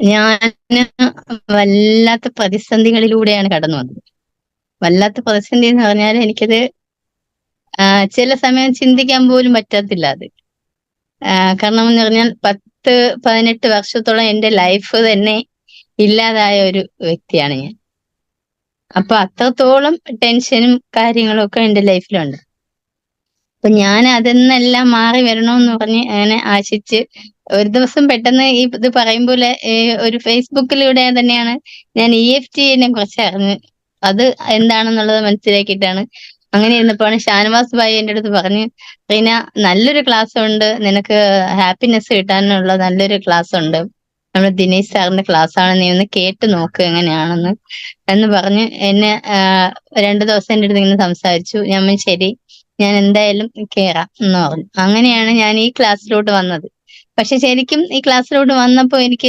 ഞാന് വല്ലാത്ത പ്രതിസന്ധികളിലൂടെയാണ് കടന്നു വന്നത്. വല്ലാത്ത പ്രതിസന്ധി എന്ന് പറഞ്ഞാല് എനിക്കത് ചില സമയം ചിന്തിക്കാൻ പോലും പറ്റത്തില്ല അത്. കാരണം എന്ന് പറഞ്ഞാൽ 10, 18 വർഷത്തോളം എന്റെ ലൈഫ് തന്നെ ഇല്ലാതായ ഒരു വ്യക്തിയാണ് ഞാൻ. അപ്പൊ അത്രത്തോളം ടെൻഷനും കാര്യങ്ങളും ഒക്കെ എന്റെ ലൈഫിലുണ്ട്. അപ്പൊ ഞാൻ അതിന്നെല്ലാം മാറി വരണോന്ന് പറഞ്ഞ് അങ്ങനെ ആശിച്ച് ഒരു ദിവസം പെട്ടെന്ന് ഇത് പറയും പോലെ ഒരു ഫേസ്ബുക്കിലൂടെ തന്നെയാണ് ഞാൻ EFTനെ കുറിച്ച് അറിഞ്ഞ് അത് എന്താണെന്നുള്ളത് മനസ്സിലാക്കിയിട്ടാണ്. അങ്ങനെ ഇരുന്നപ്പോഴാണ് ഷാനവാസ് ഭായി എന്റെ അടുത്ത് പറഞ്ഞ്, "റീന, നല്ലൊരു ക്ലാസ് ഉണ്ട്. നിനക്ക് ഹാപ്പിനെസ് കിട്ടാനുള്ള നല്ലൊരു ക്ലാസ് ഉണ്ട്. നമ്മുടെ ദിനേശ് സാറിന്റെ ക്ലാസ് ആണ്. നീ ഒന്ന് കേട്ട് നോക്ക് എങ്ങനെയാണെന്ന്" എന്ന് പറഞ്ഞ് എന്നെ 2 ദിവസം എന്റെ അടുത്ത് ഇങ്ങനെ സംസാരിച്ചു. ഞാൻ പറഞ്ഞു, "ശരി, ഞാൻ എന്തായാലും കേറാം" എന്ന് പറഞ്ഞു. അങ്ങനെയാണ് ഞാൻ ഈ ക്ലാസ്സിലോട്ട് വന്നത്. പക്ഷെ ശരിക്കും ഈ ക്ലാസ്സിലോട്ട് വന്നപ്പോ എനിക്ക്